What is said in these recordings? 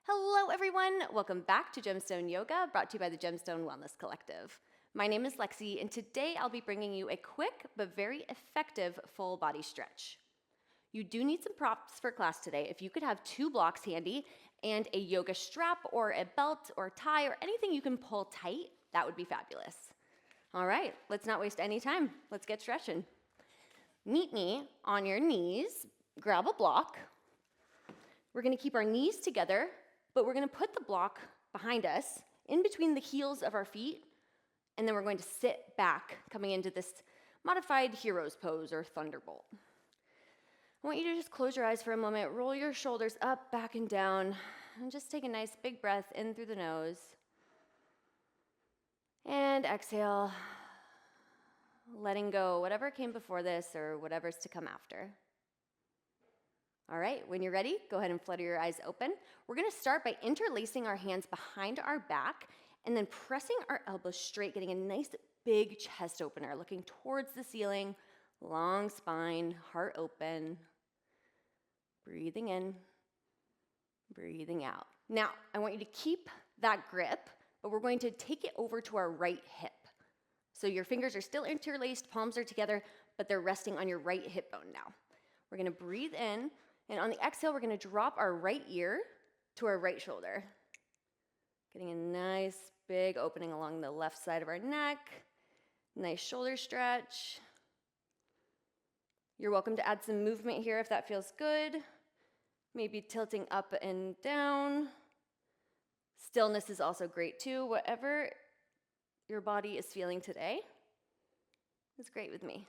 Hello, everyone. Welcome back to Gemstone Yoga, brought to you by the Gemstone Wellness Collective. My name is Lexi, and today I'll be bringing you a quick but very effective full body stretch. You do need some props for class today. If you could have 2 blocks handy and a yoga strap or a belt or tie or anything you can pull tight, that would be fabulous. All right, let's not waste any time. Let's get stretching. Meet me on your knees, grab a block. We're gonna keep our knees together, but we're gonna put the block behind us, in between the heels of our feet, and then we're going to sit back, coming into this modified hero's pose or thunderbolt. I want you to just close your eyes for a moment, roll your shoulders up, back, and down, and just take a nice big breath in through the nose. And exhale, letting go whatever came before this or whatever's to come after. All right, when you're ready, go ahead and flutter your eyes open. We're gonna start by interlacing our hands behind our back and then pressing our elbows straight, getting a nice big chest opener, looking towards the ceiling, long spine, heart open. Breathing in, breathing out. Now, I want you to keep that grip, but we're going to take it over to our right hip. So your fingers are still interlaced, palms are together, but they're resting on your right hip bone now. We're gonna breathe in, and on the exhale, we're gonna drop our right ear to our right shoulder. Getting a nice big opening along the left side of our neck. Nice shoulder stretch. You're welcome to add some movement here if that feels good. Maybe tilting up and down. Stillness is also great too. Whatever your body is feeling today is great with me.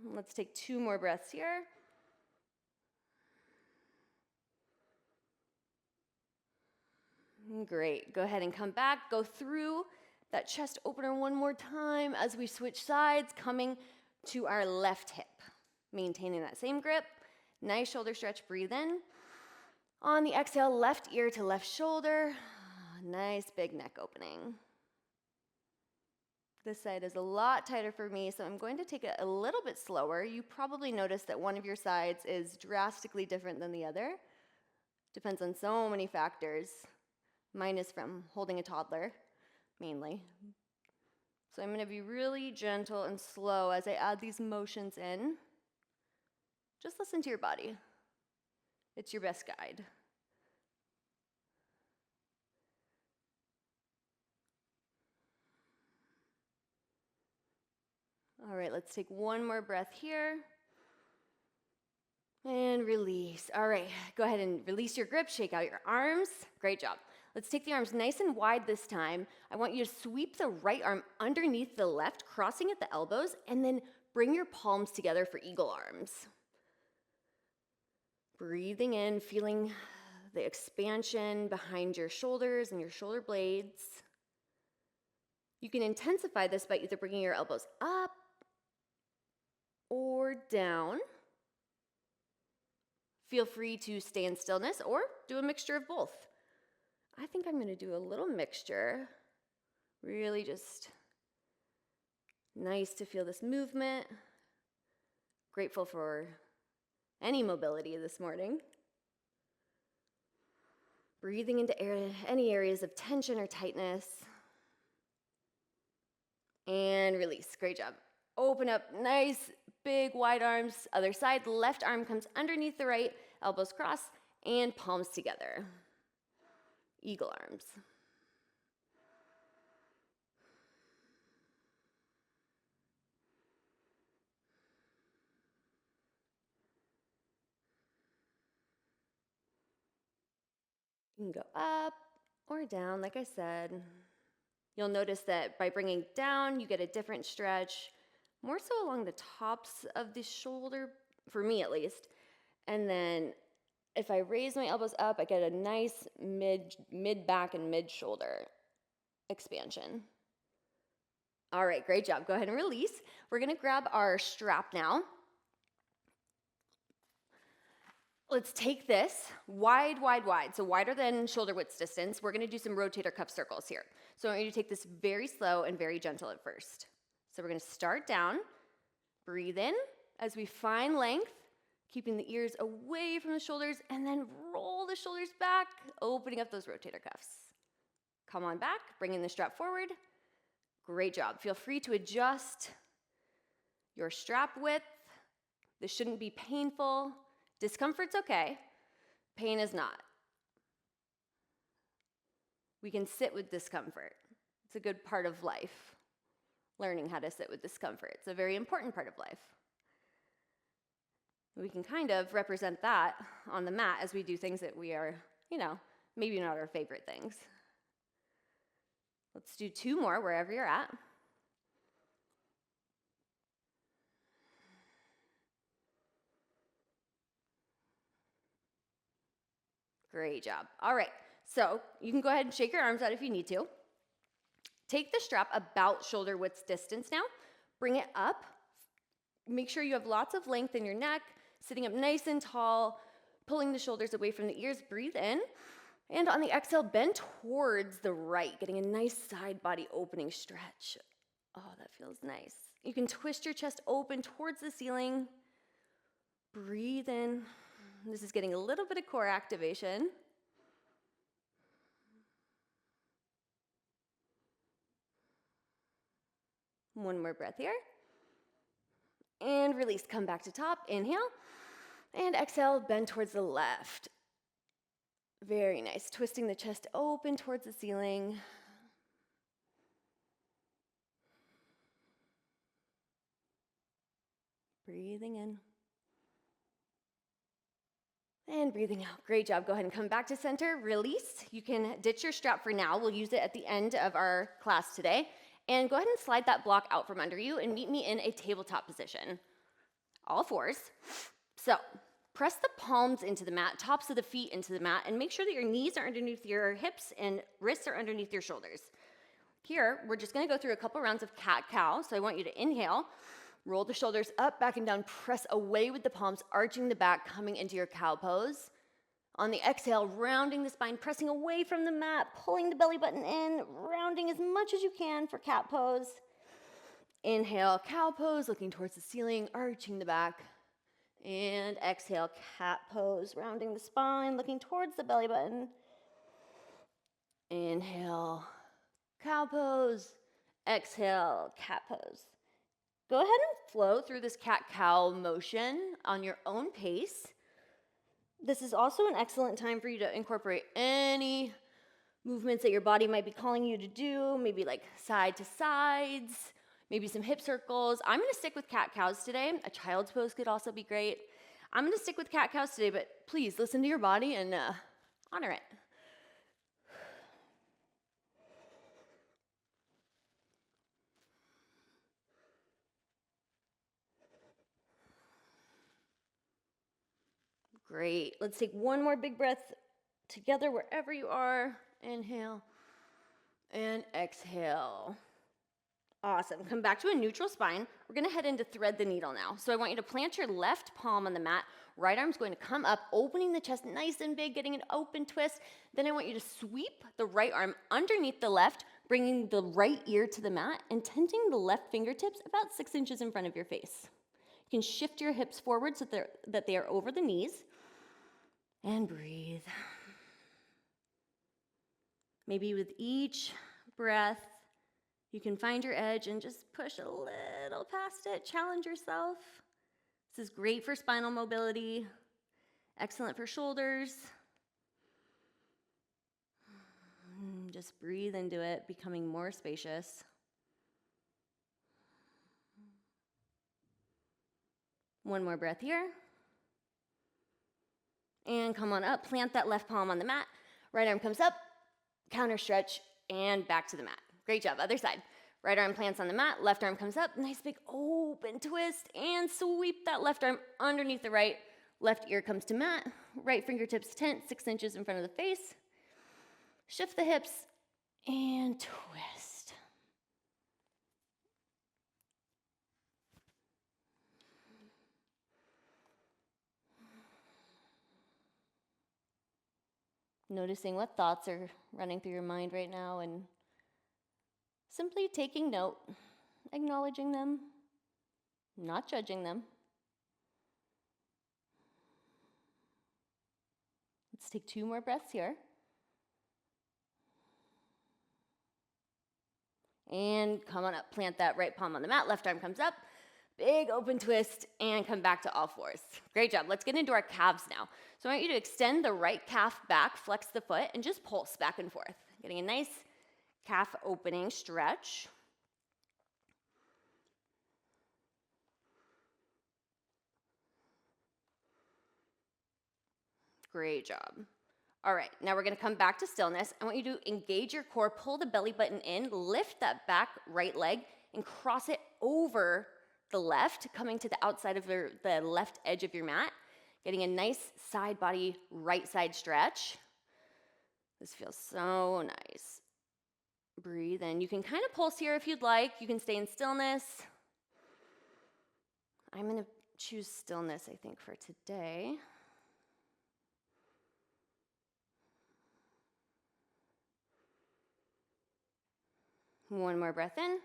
Let's take 2 more breaths here. Great. Go ahead and come back. Go through that chest opener one more time as we switch sides, coming to our left hip. Maintaining that same grip. Nice shoulder stretch. Breathe in. On the exhale, left ear to left shoulder. Nice big neck opening. This side is a lot tighter for me, so I'm going to take it a little bit slower. You probably noticed that one of your sides is drastically different than the other. Depends on so many factors. Mine is from holding a toddler, mainly. So I'm going to be really gentle and slow as I add these motions in. Just listen to your body. It's your best guide. All right, let's take one more breath here. And release. All right, go ahead and release your grip, shake out your arms. Great job. Let's take the arms nice and wide this time. I want you to sweep the right arm underneath the left, crossing at the elbows, and then bring your palms together for eagle arms. Breathing in, feeling the expansion behind your shoulders and your shoulder blades. You can intensify this by either bringing your elbows up or down. Feel free to stay in stillness or do a mixture of both. I think I'm going to do a little mixture. Really just nice to feel this movement. Grateful for any mobility this morning. Breathing into any areas of tension or tightness. And release. Great job. Open up, nice, big, wide arms. Other side, left arm comes underneath the right, elbows cross, and palms together. Eagle arms. You can go up or down, like I said. You'll notice that by bringing down, you get a different stretch, more so along the tops of the shoulder, for me at least. And then if I raise my elbows up, I get a nice mid-back and mid-shoulder expansion. All right, great job. Go ahead and release. We're gonna grab our strap now. Let's take this wide, wide, wide, so wider than shoulder width distance. We're gonna do some rotator cuff circles here. So I want you to take this very slow and very gentle at first. So we're gonna start down, breathe in as we find length, keeping the ears away from the shoulders, and then roll the shoulders back, opening up those rotator cuffs. Come on back, bringing the strap forward. Great job. Feel free to adjust your strap width. This shouldn't be painful. Discomfort's okay. Pain is not. We can sit with discomfort. It's a good part of life, learning how to sit with discomfort. It's a very important part of life. We can kind of represent that on the mat as we do things that we are, maybe not our favorite things. Let's do 2 more wherever you're at. Great job. All right, so you can go ahead and shake your arms out if you need to. Take the strap about shoulder width distance now. Bring it up. Make sure you have lots of length in your neck, sitting up nice and tall, pulling the shoulders away from the ears. Breathe in. And on the exhale, bend towards the right, getting a nice side body opening stretch. Oh, that feels nice. You can twist your chest open towards the ceiling. Breathe in. This is getting a little bit of core activation. One more breath here. And release, come back to top, inhale. And exhale, bend towards the left. Very nice, twisting the chest open towards the ceiling. Breathing in. And breathing out. Great job. Go ahead and come back to center. Release. You can ditch your strap for now. We'll use it at the end of our class today. And go ahead and slide that block out from under you and meet me in a tabletop position. All 4s. So press the palms into the mat, tops of the feet into the mat, and make sure that your knees are underneath your hips and wrists are underneath your shoulders. Here, we're just going to go through a couple rounds of cat-cow. So I want you to inhale. Roll the shoulders up, back and down, press away with the palms, arching the back, coming into your cow pose. On the exhale, rounding the spine, pressing away from the mat, pulling the belly button in, rounding as much as you can for cat pose. Inhale, cow pose, looking towards the ceiling, arching the back. And exhale, cat pose, rounding the spine, looking towards the belly button. Inhale, cow pose. Exhale, cat pose. Go ahead and flow through this cat-cow motion on your own pace. This is also an excellent time for you to incorporate any movements that your body might be calling you to do, maybe like side to sides, maybe some hip circles. I'm going to stick with cat-cows today. A child's pose could also be great. I'm going to stick with cat-cows today, but please listen to your body and honor it. Great. Let's take one more big breath together wherever you are. Inhale and exhale. Awesome. Come back to a neutral spine. We're going to head into thread the needle now. So I want you to plant your left palm on the mat. Right arm's going to come up, opening the chest nice and big, getting an open twist. Then I want you to sweep the right arm underneath the left, bringing the right ear to the mat and tenting the left fingertips about 6 inches in front of your face. You can shift your hips forward so that they are over the knees. And breathe. Maybe with each breath, you can find your edge and just push a little past it. Challenge yourself. This is great for spinal mobility, excellent for shoulders. Just breathe into it, becoming more spacious. One more breath here. And come on up, plant that left palm on the mat. Right arm comes up, counter stretch, and back to the mat. Great job, other side. Right arm plants on the mat, left arm comes up, nice big open twist, and sweep that left arm underneath the right. Left ear comes to mat, right fingertips tent 6 inches in front of the face. Shift the hips, and twist. Noticing what thoughts are running through your mind right now and simply taking note, acknowledging them, not judging them. Let's take 2 more breaths here. And come on up, plant that right palm on the mat, left arm comes up, big open twist, and come back to all fours. Great job. Let's get into our calves now. So I want you to extend the right calf back, flex the foot, and just pulse back and forth. Getting a nice calf opening stretch. Great job. All right, now we're gonna come back to stillness. I want you to engage your core, pull the belly button in, lift that back right leg, and cross it over the left, coming to the outside of the left edge of your mat, getting a nice side body, right side stretch. This feels so nice. Breathe in. You can kind of pulse here if you'd like. You can stay in stillness. I'm gonna choose stillness, I think, for today. One more breath in,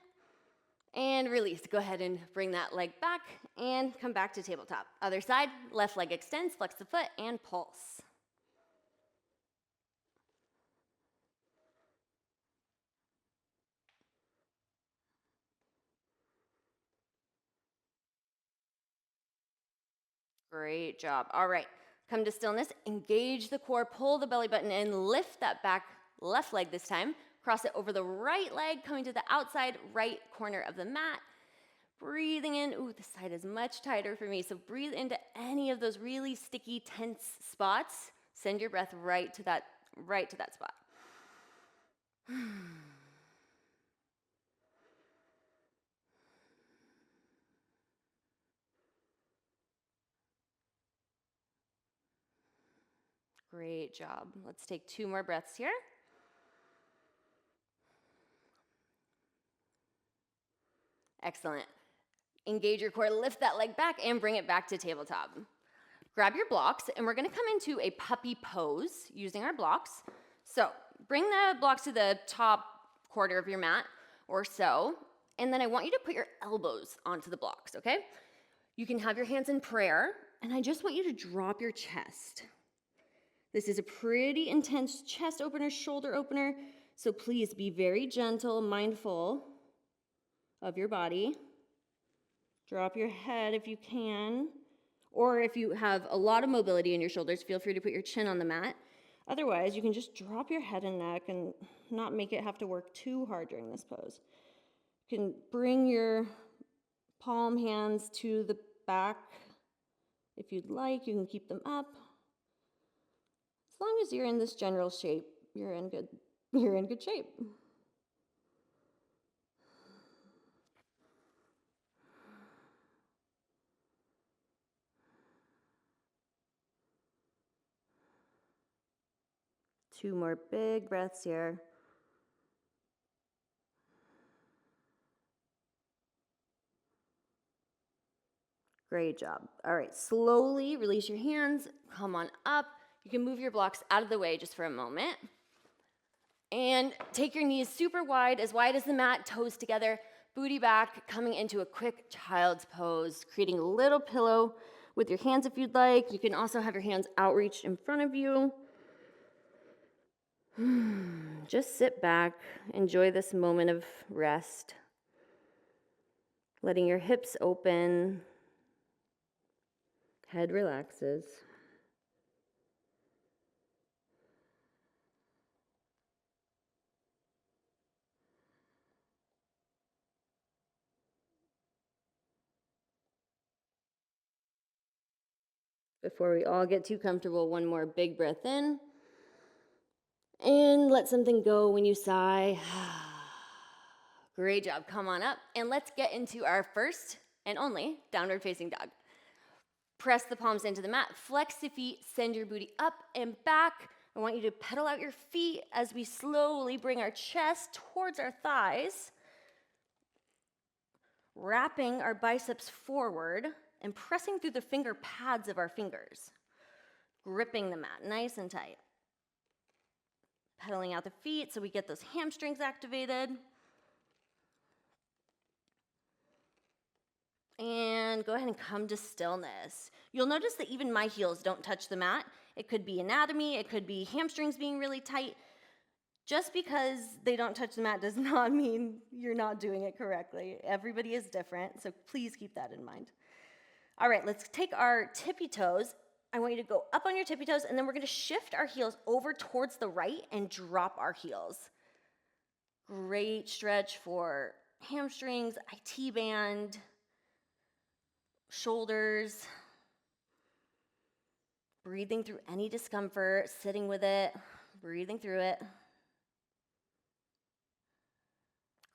and release. Go ahead and bring that leg back, and come back to tabletop. Other side, left leg extends, flex the foot, and pulse. Great job. All right, come to stillness, engage the core, pull the belly button in, lift that back left leg this time, cross it over the right leg, coming to the outside right corner of the mat. Breathing in. Ooh, this side is much tighter for me. So breathe into any of those really sticky, tense spots. Send your breath right to that spot. Great job. Let's take 2 more breaths here. Excellent. Engage your core, lift that leg back, and bring it back to tabletop. Grab your blocks, and we're gonna come into a puppy pose using our blocks. So bring the blocks to the top quarter of your mat or so, and then I want you to put your elbows onto the blocks, okay? You can have your hands in prayer, and I just want you to drop your chest. This is a pretty intense chest opener, shoulder opener, so please be very gentle, mindful of your body. Drop your head if you can, or if you have a lot of mobility in your shoulders, feel free to put your chin on the mat. Otherwise, you can just drop your head and neck and not make it have to work too hard during this pose. You can bring your palm hands to the back if you'd like. You can keep them up. As long as you're in this general shape, you're in good shape. Two more big breaths here. Great job. All right, slowly release your hands, come on up. You can move your blocks out of the way just for a moment. And take your knees super wide as the mat, toes together, booty back, coming into a quick child's pose, creating a little pillow with your hands if you'd like. You can also have your hands outreached in front of you. Just sit back, enjoy this moment of rest. Letting your hips open, head relaxes. Before we all get too comfortable, one more big breath in. And let something go when you sigh. Great job. Come on up. And let's get into our first and only downward facing dog. Press the palms into the mat. Flex the feet. Send your booty up and back. I want you to pedal out your feet as we slowly bring our chest towards our thighs. Wrapping our biceps forward and pressing through the finger pads of our fingers. Gripping the mat nice and tight. Pedaling out the feet so we get those hamstrings activated. And go ahead and come to stillness. You'll notice that even my heels don't touch the mat. It could be anatomy, it could be hamstrings being really tight. Just because they don't touch the mat does not mean you're not doing it correctly. Everybody is different, so please keep that in mind. All right, let's take our tippy toes. I want you to go up on your tippy toes, and then we're gonna shift our heels over towards the right and drop our heels. Great stretch for hamstrings, IT band, shoulders. Breathing through any discomfort, sitting with it, breathing through it.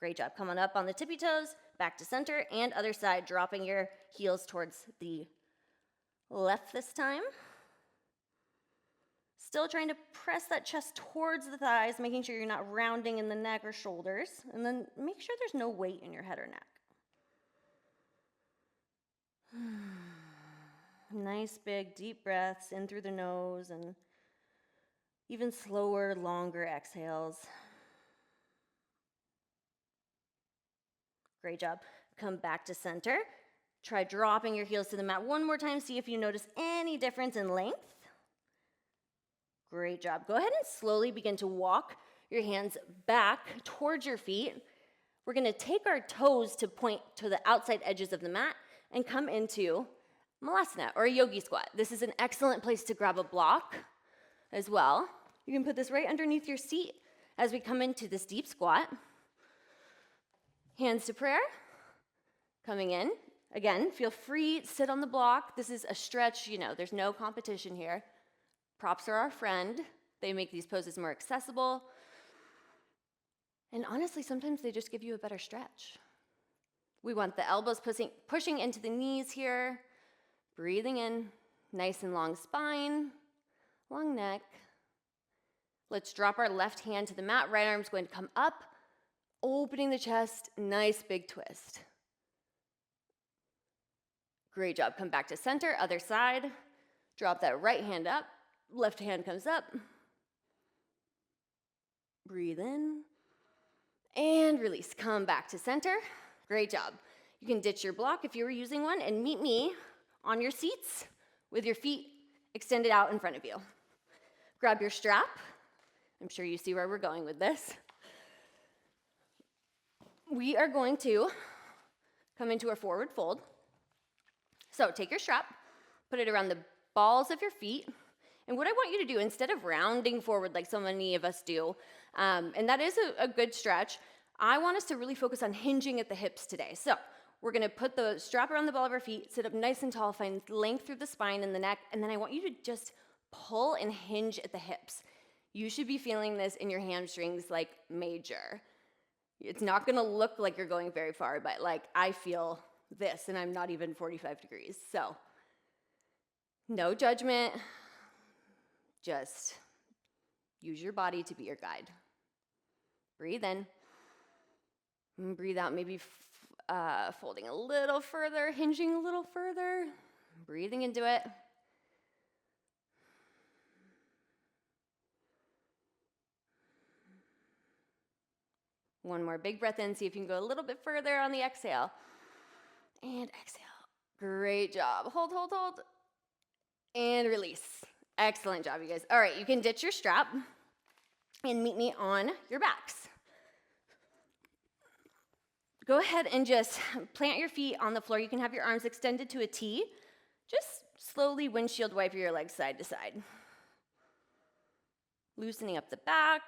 Great job. Come on up on the tippy toes, back to center, and other side, dropping your heels towards the left this time. Still trying to press that chest towards the thighs, making sure you're not rounding in the neck or shoulders, and then make sure there's no weight in your head or neck. Nice big deep breaths in through the nose and even slower, longer exhales. Great job. Come back to center. Try dropping your heels to the mat one more time. See if you notice any difference in length. Great job. Go ahead and slowly begin to walk your hands back towards your feet. We're going to take our toes to point to the outside edges of the mat and come into Malasana or a yogi squat. This is an excellent place to grab a block as well. You can put this right underneath your seat as we come into this deep squat. Hands to prayer. Coming in. Again, feel free, sit on the block. This is a stretch, there's no competition here. Props are our friend. They make these poses more accessible. And honestly, sometimes they just give you a better stretch. We want the elbows pushing into the knees here. Breathing in, nice and long spine, long neck. Let's drop our left hand to the mat. Right arm's going to come up, opening the chest, nice big twist. Great job. Come back to center, other side. Drop that right hand up. Left hand comes up. Breathe in. And release. Come back to center. Great job. You can ditch your block if you were using one and meet me on your seats with your feet extended out in front of you. Grab your strap. I'm sure you see where we're going with this. We are going to come into our forward fold. So take your strap, put it around the balls of your feet. And what I want you to do, instead of rounding forward like so many of us do, and that is a good stretch, I want us to really focus on hinging at the hips today. So we're gonna put the strap around the ball of our feet, sit up nice and tall, find length through the spine and the neck, and then I want you to just pull and hinge at the hips. You should be feeling this in your hamstrings like major. It's not gonna look like you're going very far, but like I feel this and I'm not even 45 degrees. So no judgment. Just use your body to be your guide. Breathe in. And breathe out, maybe folding a little further, hinging a little further. Breathing into it. One more big breath in. See if you can go a little bit further on the exhale. And exhale. Great job. Hold, hold, hold. And release. Excellent job, you guys. All right, you can ditch your strap and meet me on your backs. Go ahead and just plant your feet on the floor. You can have your arms extended to a T. Just slowly windshield wipe your legs side to side. Loosening up the back.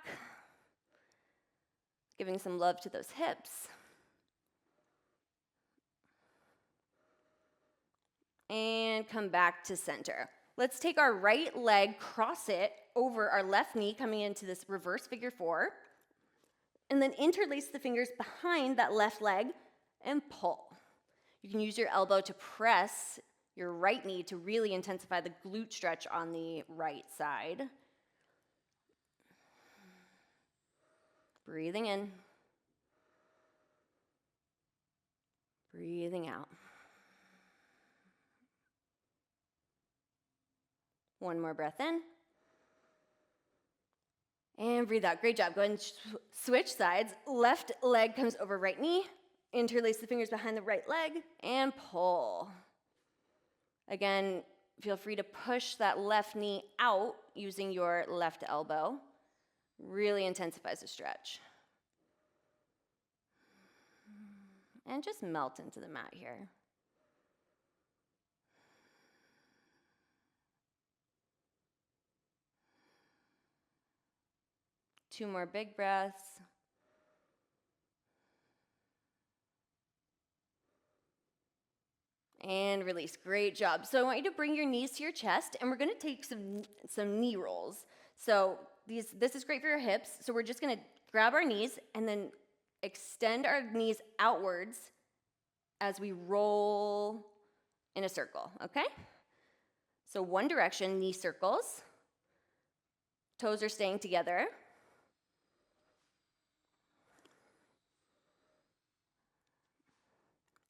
Giving some love to those hips. And come back to center. Let's take our right leg, cross it over our left knee, coming into this reverse figure four, and then interlace the fingers behind that left leg and pull. You can use your elbow to press your right knee to really intensify the glute stretch on the right side. Breathing in. Breathing out. One more breath in. And breathe out. Great job. Go ahead and switch sides. Left leg comes over right knee. Interlace the fingers behind the right leg and pull. Again, feel free to push that left knee out using your left elbow. Really intensifies the stretch. And just melt into the mat here. Two more big breaths. And release. Great job. So I want you to bring your knees to your chest, and we're going to take some knee rolls. So this is great for your hips. So we're just going to grab our knees and then extend our knees outwards as we roll in a circle, okay? So one direction, knee circles. Toes are staying together.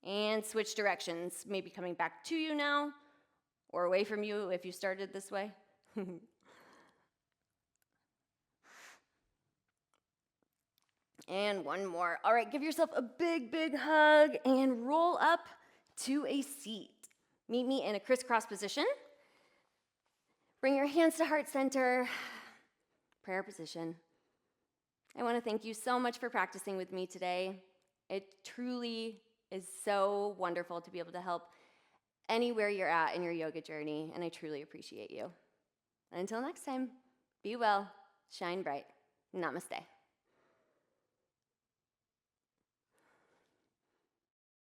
And switch directions, maybe coming back to you now, or away from you if you started this way. And one more. All right, give yourself a big, big hug and roll up to a seat. Meet me in a crisscross position. Bring your hands to heart center. Prayer position. I want to thank you so much for practicing with me today. It truly is so wonderful to be able to help anywhere you're at in your yoga journey, and I truly appreciate you. Until next time, be well, shine bright. Namaste.